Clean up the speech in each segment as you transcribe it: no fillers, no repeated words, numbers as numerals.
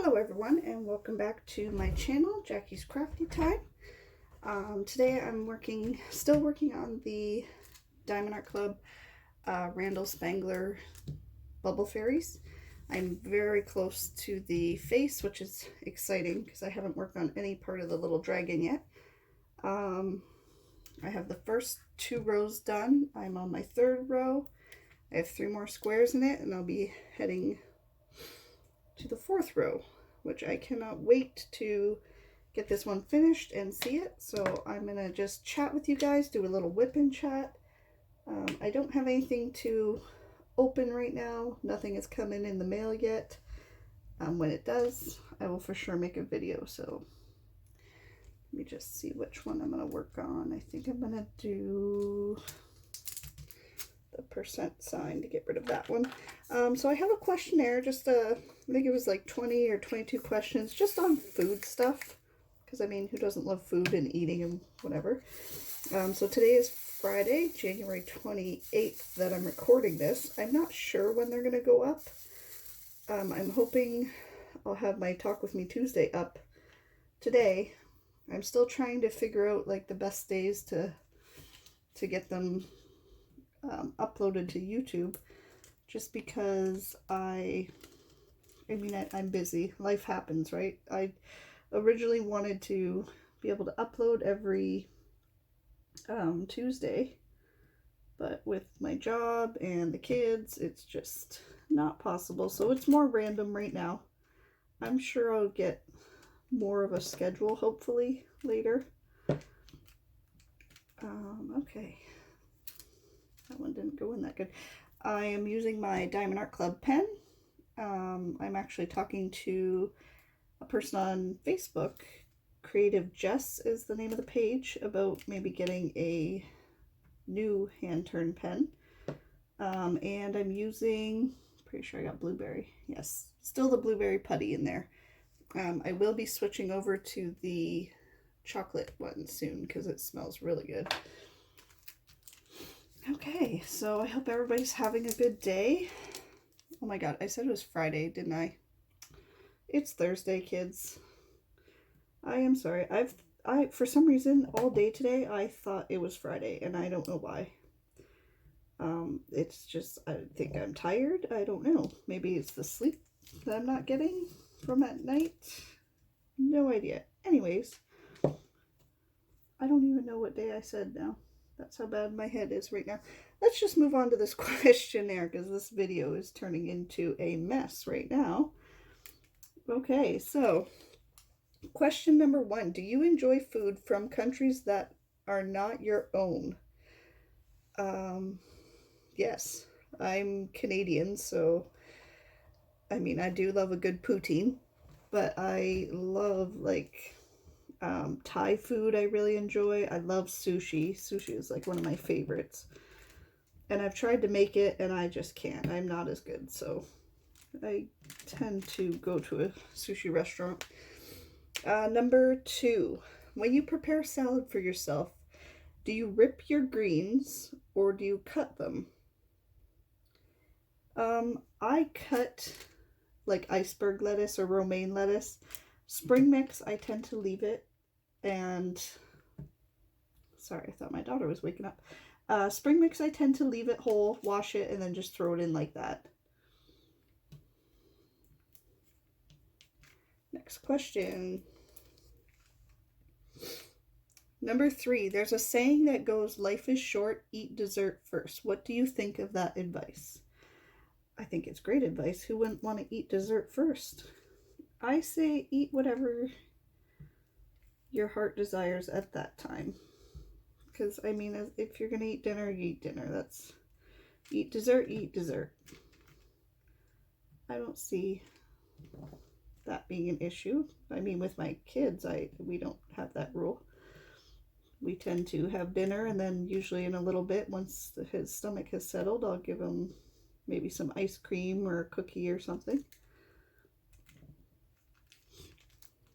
Hello everyone and welcome back to my channel, Jackie's Crafty Time. Today I'm still working on the Diamond Art Club Randall Spangler Bubble Fairies. I'm very close to the face, which is exciting because I haven't worked on any part of the little dragon yet. I have the first 2 rows done. I'm on my 3rd row. I have 3 more squares in it and I'll be heading to the 4th row, which I cannot wait to get this one finished and see it. So I'm gonna just chat with you guys, do a little whip and chat. I don't have anything to open right now. Nothing has come in the mail yet. When it does, I will for sure make a video. So let me just see which one I'm gonna work on. I think I'm gonna do the percent sign to get rid of that one. So I have a questionnaire, just I think it was like 20 or 22 questions just on food stuff, because I mean, who doesn't love food and eating and whatever. So today is Friday, January 28th that I'm recording this. I'm not sure when they're gonna go up. I'm hoping I'll have my Talk With Me Tuesday up today. I'm still trying to figure out like the best days to get them uploaded to YouTube, just because I'm busy. Life happens, right? I originally wanted to be able to upload every Tuesday, but with my job and the kids, it's just not possible. So it's more random right now. I'm sure I'll get more of a schedule hopefully later. Okay. That one didn't go in that good. I am using my Diamond Art Club pen. I'm actually talking to a person on Facebook. Creative Jess is the name of the page, about maybe getting a new hand-turned pen. And I'm using, pretty sure I got blueberry. Yes, still the blueberry putty in there. I will be switching over to the chocolate one soon because it smells really good. Okay, so I hope everybody's having a good day. Oh my god, I said it was Friday, didn't I? It's Thursday, kids. I am sorry. I for some reason all day today I thought it was Friday, and I don't know why. It's just, I think I'm tired. I don't know. Maybe it's the sleep that I'm not getting from at night. No idea. Anyways, I don't even know what day I said now. That's how bad my head is right now. Let's just move on to this questionnaire because this video is turning into a mess right now. Okay, so question number 1. Do you enjoy food from countries that are not your own? Yes. I'm Canadian, so I mean, I do love a good poutine, but I love like Thai food. I really enjoy. I love sushi. Sushi is like one of my favorites, and I've tried to make it and I just can't. I'm not as good, so I tend to go to a sushi restaurant. Number 2, when you prepare salad for yourself, do you rip your greens or do you cut them? I cut like iceberg lettuce or romaine lettuce. Spring mix, I tend to leave it. And sorry, I thought my daughter was waking up. Spring mix, I tend to leave it whole, wash it, and then just throw it in like that. Next question. Number 3, there's a saying that goes, life is short, eat dessert first. What do you think of that advice? I think it's great advice. Who wouldn't want to eat dessert first? I say eat whatever your heart desires at that time. Because, I mean, if you're going to eat dinner, you eat dinner. That's, eat dessert, eat dessert. I don't see that being an issue. I mean, with my kids, we don't have that rule. We tend to have dinner, and then usually in a little bit, once his stomach has settled, I'll give him maybe some ice cream or a cookie or something.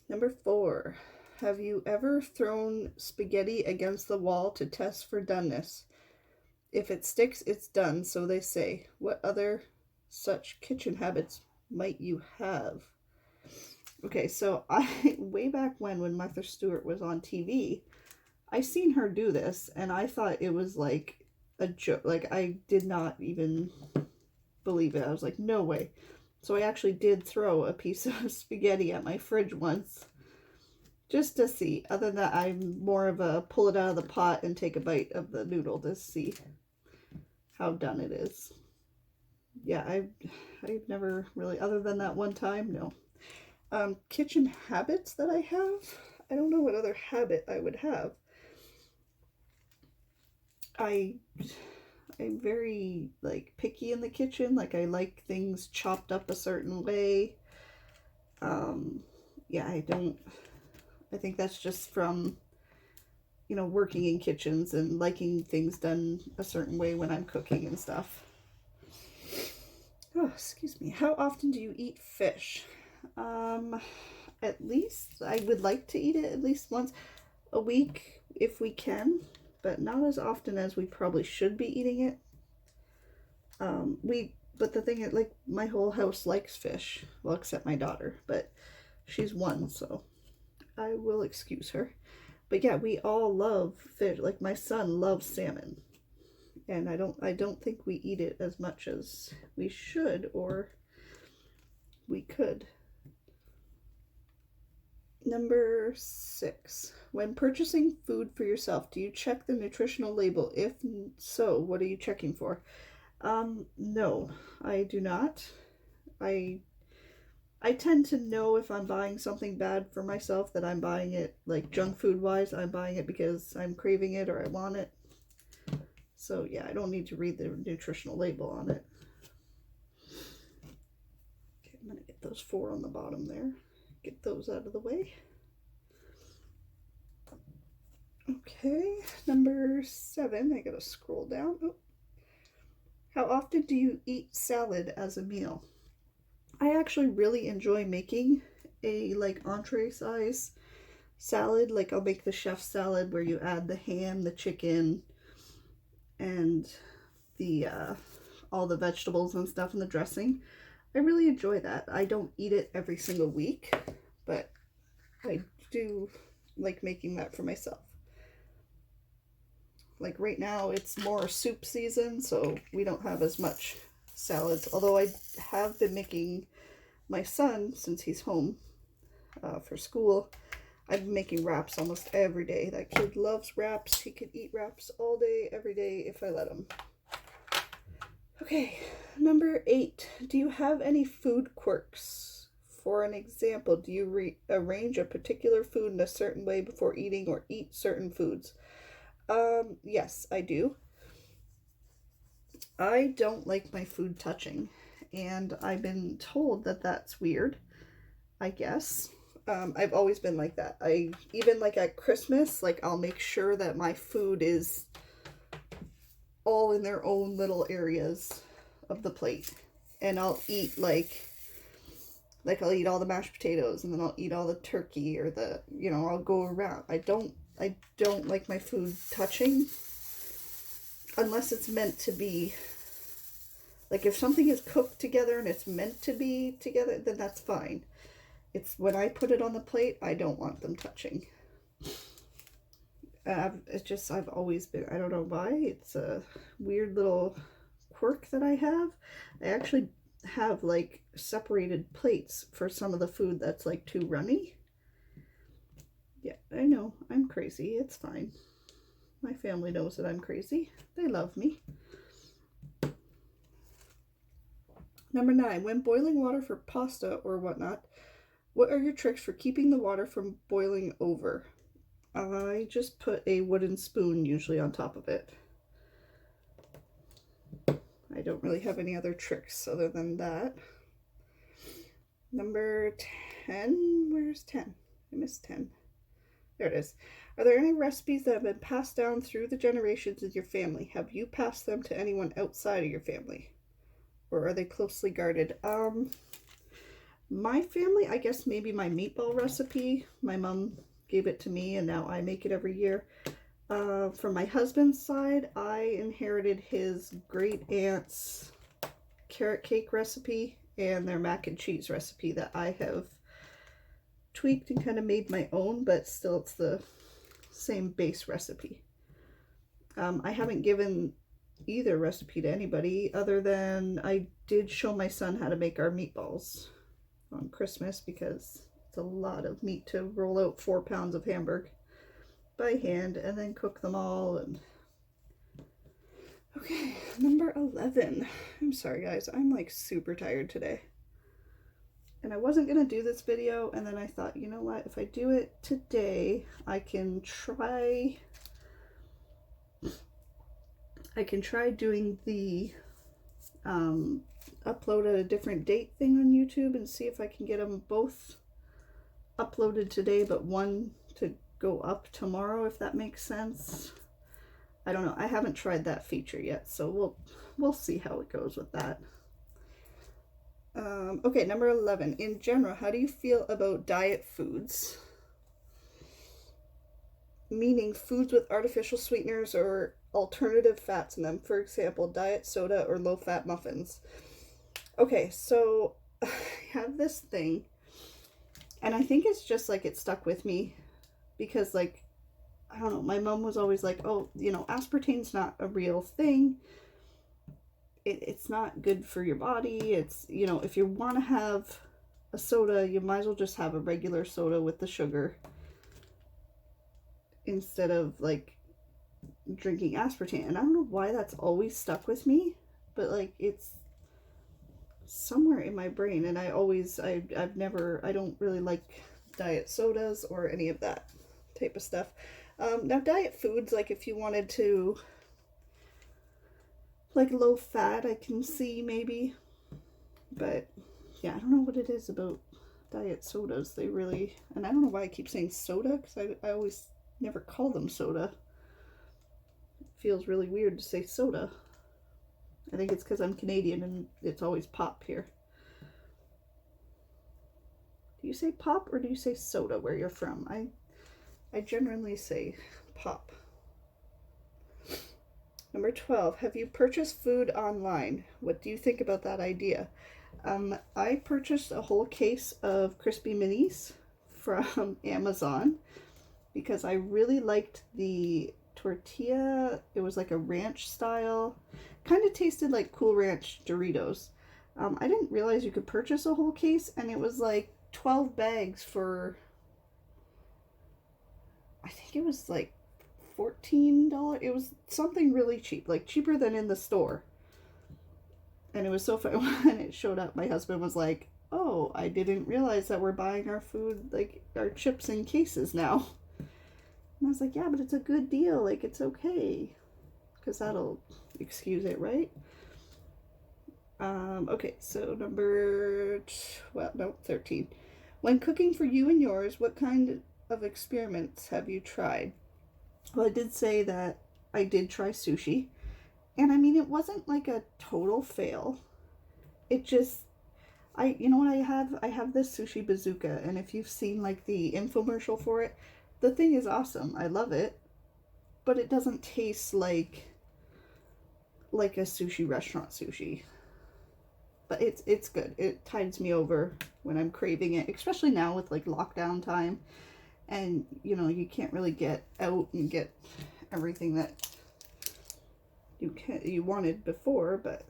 Number 4, have you ever thrown spaghetti against the wall to test for doneness? If it sticks, it's done, so they say. What other such kitchen habits might you have? Okay, so way back when Martha Stewart was on TV, I seen her do this, and I thought it was like a joke. Like, I did not even believe it. I was like, no way. So I actually did throw a piece of spaghetti at my fridge once just to see. Other than that, I'm more of a pull it out of the pot and take a bite of the noodle to see how done it is. Yeah, I've never really, other than that one time, no. Kitchen habits that I have. I don't know what other habit I would have. I I'm very like picky in the kitchen. Like, I like things chopped up a certain way. Um, yeah, I think that's just from, working in kitchens and liking things done a certain way when I'm cooking and stuff. Oh, excuse me. How often do you eat fish? Um, at least I would like to eat it at least once a week if we can, but not as often as we probably should be eating it. But the thing is, like, my whole house likes fish, well, except my daughter, but she's one, so I will excuse her. But yeah, we all love fish. Like, my son loves salmon, and I don't think we eat it as much as we should or we could. Number 6. When purchasing food for yourself, do you check the nutritional label? If so, what are you checking for? No, I do not. I I tend to know if I'm buying something bad for myself, that I'm buying it, like, junk food wise. I'm buying it because I'm craving it or I want it. So yeah, I don't need to read the nutritional label on it. Okay, I'm gonna get those 4 on the bottom there. Get those out of the way. Okay, number 7. I gotta scroll down. Oh. How often do you eat salad as a meal? I actually really enjoy making a like entree size salad. Like, I'll make the chef salad where you add the ham, the chicken, and the all the vegetables and stuff in the dressing. I really enjoy that. I don't eat it every single week, but I do like making that for myself. Like, right now it's more soup season, so we don't have as much salads. Although I have been making my son, since he's home for school, I've been making wraps almost every day. That kid loves wraps. He could eat wraps all day, every day, if I let him. Okay, number 8. Do you have any food quirks? For an example, do you arrange a particular food in a certain way before eating, or eat certain foods? Yes, I do. I don't like my food touching, and I've been told that that's weird, I guess. I've always been like that. I even, like, at Christmas, like, I'll make sure that my food is all in their own little areas of the plate, and I'll eat like I'll eat all the mashed potatoes, and then I'll eat all the turkey, or I'll go around. I don't like my food touching unless it's meant to be. Like, if something is cooked together and it's meant to be together, then that's fine. It's when I put it on the plate, I don't want them touching. I've always been, I don't know why. It's a weird little quirk that I have. I actually have, like, separated plates for some of the food that's, like, too runny. Yeah, I know, I'm crazy. It's fine. My family knows that I'm crazy. They love me. Number 9, when boiling water for pasta or whatnot, what are your tricks for keeping the water from boiling over? I just put a wooden spoon usually on top of it. I don't really have any other tricks other than that. Number 10, where's 10? I missed 10. There it is. Are there any recipes that have been passed down through the generations in your family? Have you passed them to anyone outside of your family? Or are they closely guarded? My family, I guess maybe my meatball recipe. My mom gave it to me, and now I make it every year. From my husband's side, I inherited his great aunt's carrot cake recipe and their mac and cheese recipe that I have tweaked and kind of made my own, but still it's the same base recipe. I haven't given either recipe to anybody other than I did show my son how to make our meatballs on Christmas, because it's a lot of meat to roll out 4 pounds of hamburg by hand and then cook them all. And okay, number 11. I'm sorry guys, I'm like super tired today. And I wasn't going to do this video, and then I thought, you know what, if I do it today, I can try doing the upload at a different date thing on YouTube and see if I can get them both uploaded today, but one to go up tomorrow, if that makes sense. I don't know. I haven't tried that feature yet, so we'll see how it goes with that. Okay, number 11. In general, how do you feel about diet foods? Meaning foods with artificial sweeteners or alternative fats in them. For example, diet soda or low-fat muffins. Okay, so I have this thing, and I think it's just like it stuck with me because, like, I don't know, my mom was always like, oh, you know, aspartame's not a real thing. It's not good for your body. It's, you know, if you want to have a soda, you might as well just have a regular soda with the sugar instead of, like, drinking aspartame. And I don't know why that's always stuck with me, but, like, it's somewhere in my brain. And I don't really like diet sodas or any of that type of stuff. Now, diet foods, like, if you wanted to, like, low fat, I can see maybe, but yeah, I don't know what it is about diet sodas. They really, and I don't know why I keep saying soda, because I always never call them soda. It feels really weird to say soda. I think it's because I'm Canadian and it's always pop here. Do you say pop or do you say soda where you're from? I generally say pop. Number 12, have you purchased food online? What do you think about that idea? I purchased a whole case of Crispy Minis from Amazon because I really liked the tortilla. It was like a ranch style. Kind of tasted like Cool Ranch Doritos. I didn't realize you could purchase a whole case, and it was like 12 bags for, I think it was like $14. It was something really cheap, like cheaper than in the store. And it was so fun when it showed up. My husband was like, oh, I didn't realize that we're buying our food, like our chips in cases now. And I was like, yeah, but it's a good deal, like it's okay, because that'll excuse it, right? Okay, so number 13. When cooking for you and yours, what kind of experiments have you tried? Well, I did say that I did try sushi, and I mean, it wasn't like a total fail. It just, you know what I have? I have this Sushi Bazooka, and if you've seen like the infomercial for it, the thing is awesome. I love it, but it doesn't taste like a sushi restaurant sushi. But it's good. It tides me over when I'm craving it, especially now with like lockdown time. And, you know, you can't really get out and get everything that you wanted before, but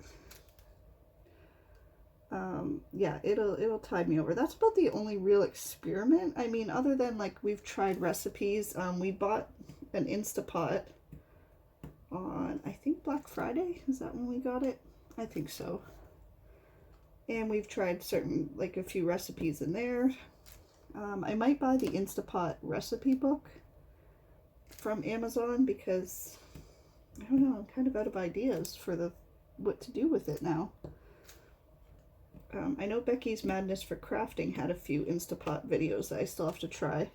yeah, it'll tide me over. That's about the only real experiment. I mean, other than like we've tried recipes. We bought an Instapot on, I think, Black Friday. Is that when we got it? I think so. And we've tried a few recipes in there. I might buy the Instapot recipe book from Amazon because, I don't know, I'm kind of out of ideas for what to do with it now. I know Becky's Madness for Crafting had a few Instapot videos that I still have to try.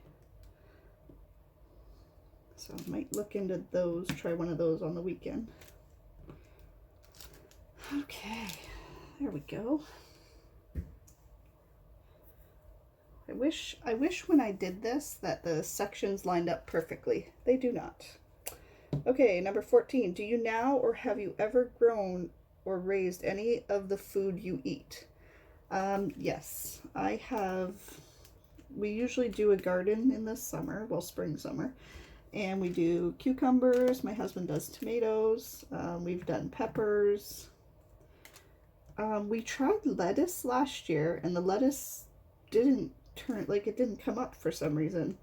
So I might look into those, try one of those on the weekend. Okay, there we go. I wish when I did this that the sections lined up perfectly. They do not. Okay, number 14. Do you now or have you ever grown or raised any of the food you eat? Yes, I have we usually do a garden in the summer, well, spring, summer. And we do cucumbers. My husband does tomatoes. We've done peppers. We tried lettuce last year, and the lettuce didn't turn, like, it didn't come up for some reason.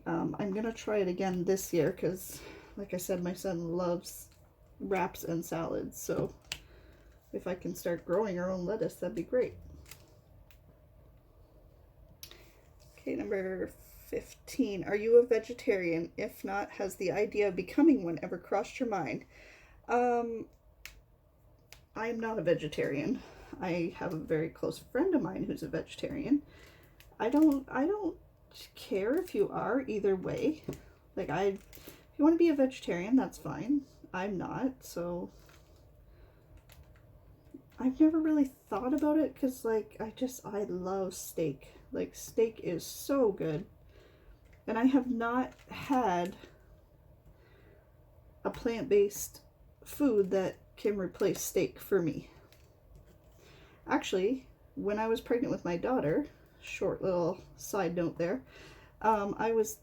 I'm gonna try it again this year because, like I said, my son loves wraps and salads. So if I can start growing our own lettuce, that'd be great. Okay, number 15. Are you a vegetarian? If not, has the idea of becoming one ever crossed your mind? I am not a vegetarian. I have a very close friend of mine who's a vegetarian. I don't care if you are either way. Like, if you want to be a vegetarian, that's fine. I'm not, so I've never really thought about it because, like, I love steak. Like, steak is so good. And I have not had a plant-based food that can replace steak for me. Actually, when I was pregnant with my daughter, short little side note there, I was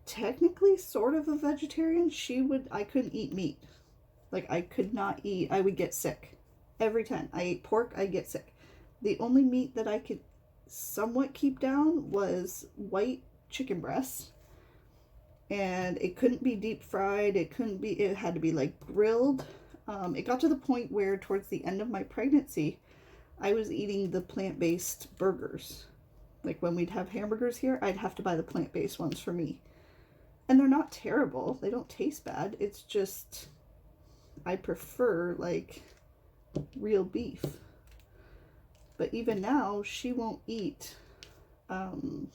technically sort of a vegetarian. I couldn't eat meat. Like, I could not eat, I would get sick. Every time I ate pork, I'd get sick. The only meat that I could somewhat keep down was white chicken breasts. And it couldn't be deep fried. It had to be like grilled. It got to the point where towards the end of my pregnancy, I was eating the plant-based burgers. Like, when we'd have hamburgers here, I'd have to buy the plant-based ones for me. And they're not terrible. They don't taste bad. It's just, I prefer, like, real beef. But even now, she won't eat any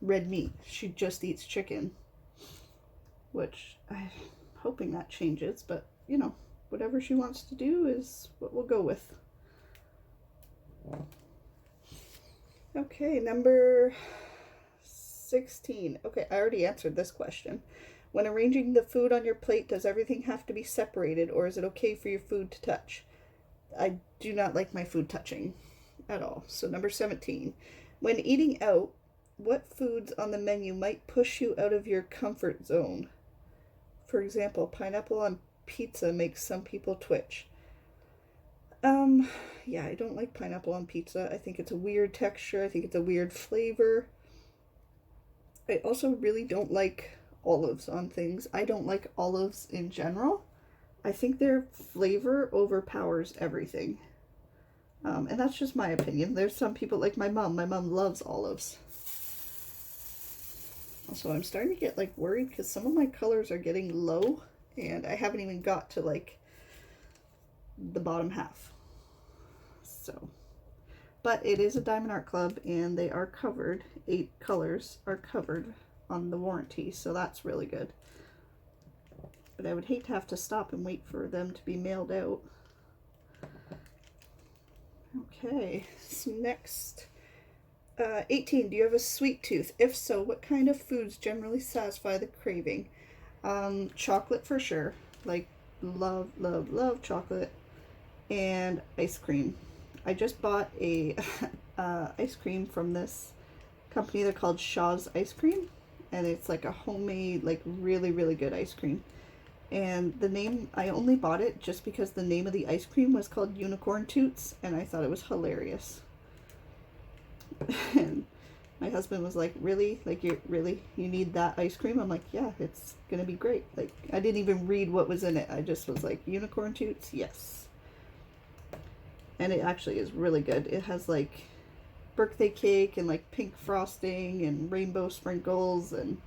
red meat. She just eats chicken, which I'm hoping that changes, but you know, whatever she wants to do is what we'll go with. Okay, number 16. Okay, I already answered this question. When arranging the food on your plate, does everything have to be separated, or is it okay for your food to touch? I do not like my food touching at all. So number 17. When eating out, what foods on the menu might push you out of your comfort zone? For example, pineapple on pizza makes some people twitch. Yeah, I don't like pineapple on pizza. I think it's a weird texture. I think it's a weird flavor. I also really don't like olives on things. I don't like olives in general. I think their flavor overpowers everything. And that's just my opinion. There's some people, like my mom. My mom loves olives. Also, I'm starting to get, like, worried because some of my colors are getting low. And I haven't even got to, like, the bottom half. So, but it is a Diamond Art Club, and they are covered. 8 colors are covered on the warranty, so that's really good. But I would hate to have to stop and wait for them to be mailed out. Okay, so next, 18. Do you have a sweet tooth? If so, what kind of foods generally satisfy the craving? Chocolate for sure. Like, love, love, love chocolate. And ice cream. I just bought a ice cream from this company. They're called Shaw's Ice Cream. And it's like a homemade, like, really, really good ice cream. And the name, I only bought it just because the name of the ice cream was called Unicorn Toots, and I thought it was hilarious. And my husband was like, really? Like, you need that ice cream? I'm like, yeah, it's gonna be great. Like, I didn't even read what was in it. I just was like, Unicorn Toots? Yes. And it actually is really good. It has, like, birthday cake and, like, pink frosting and rainbow sprinkles, and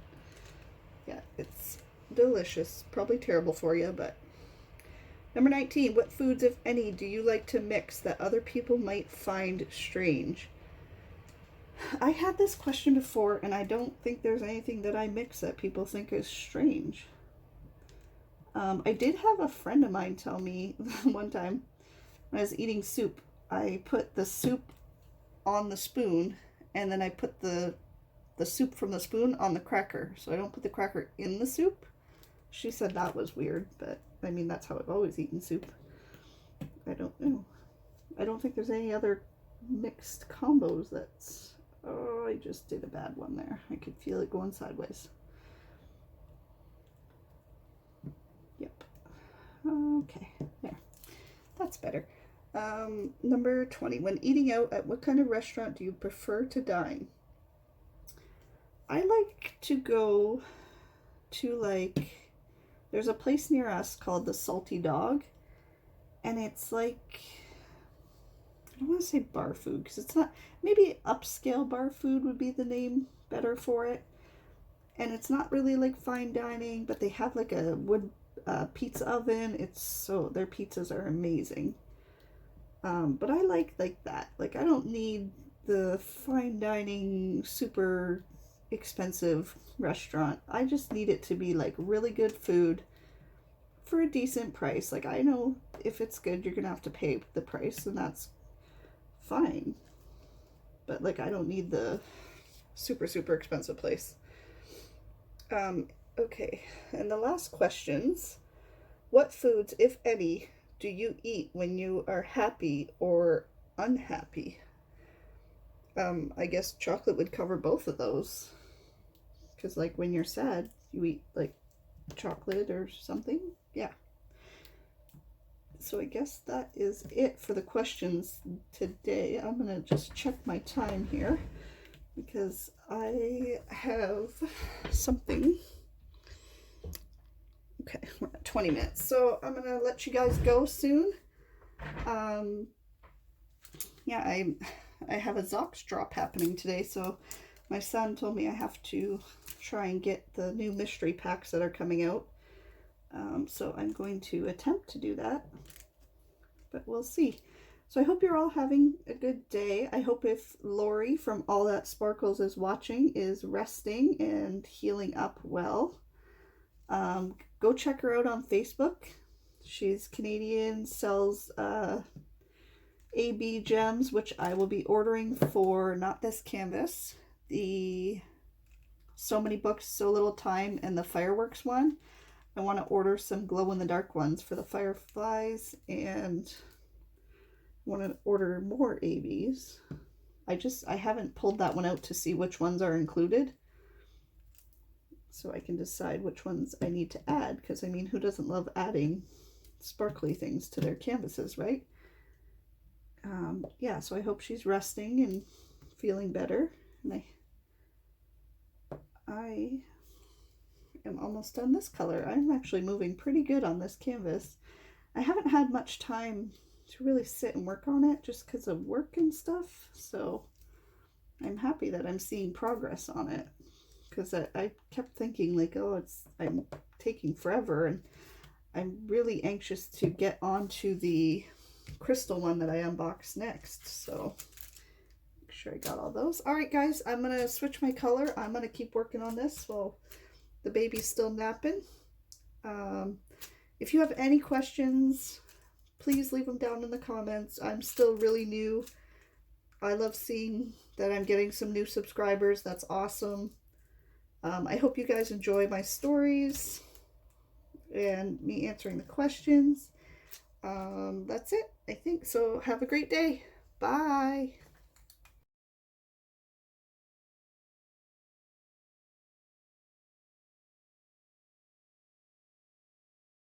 yeah, it's delicious. Probably terrible for you, but. Number 19. What foods, if any, do you like to mix that other people might find strange? I had this question before, and I don't think there's anything that I mix that people think is strange. I did have a friend of mine tell me one time when I was eating soup, I put the soup on the spoon, and then I put the soup from the spoon on the cracker. So I don't put the cracker in the soup. She said that was weird, but I mean, that's how I've always eaten soup. I don't know. I don't think there's any other mixed combos. That's, oh, I just did a bad one there. I could feel it going sideways. Yep. Okay, there. That's better. Number 20. When eating out, at what kind of restaurant do you prefer to dine? I like to go to, like, there's a place near us called the Salty Dog, and it's like, I don't want to say bar food because it's not, maybe upscale bar food would be the name better for it. And it's not really like fine dining, but they have like a wood pizza oven. It's so, their pizzas are amazing. But I like that. Like, I don't need the fine dining, super expensive restaurant. I just need it to be like really good food for a decent price. Like, I know if it's good, you're gonna have to pay the price, and that's fine. But like, I don't need the super, super expensive place. Okay, and the last questions. What foods, if any, do you eat when you are happy or unhappy? I guess chocolate would cover both of those. Because, like, when you're sad, you eat, like, chocolate or something. Yeah. So I guess that is it for the questions today. I'm going to just check my time here because I have something. Okay, we're at 20 minutes. So I'm going to let you guys go soon. Yeah, I have a Zox drop happening today, so my son told me I have to try and get the new mystery packs that are coming out. So I'm going to attempt to do that, but we'll see. So I hope you're all having a good day. I hope if Lori from All That Sparkles is watching, is resting and healing up well. Go check her out on Facebook. She's Canadian, sells AB gems, which I will be ordering for not this canvas, the So Many Books, So Little Time, and the Fireworks one. I want to order some glow-in-the-dark ones for the fireflies, and I want to order more ABs. I haven't pulled that one out to see which ones are included, so I can decide which ones I need to add, because, I mean, who doesn't love adding sparkly things to their canvases, right? Yeah, so I hope she's resting and feeling better, and I am almost done this color. I'm actually moving pretty good on this canvas. I haven't had much time to really sit and work on it just because of work and stuff, so I'm happy that I'm seeing progress on it, because I kept thinking, like, oh, I'm taking forever, and I'm really anxious to get onto the crystal one that I unbox next. So make sure I got all those. All right, guys, I'm gonna switch my color. I'm gonna keep working on this while the baby's still napping. If you have any questions, please leave them down in the comments. I'm still really new. I love seeing that I'm getting some new subscribers. That's awesome. I hope you guys enjoy my stories and me answering the questions. That's it, I think. So have a great day. Bye.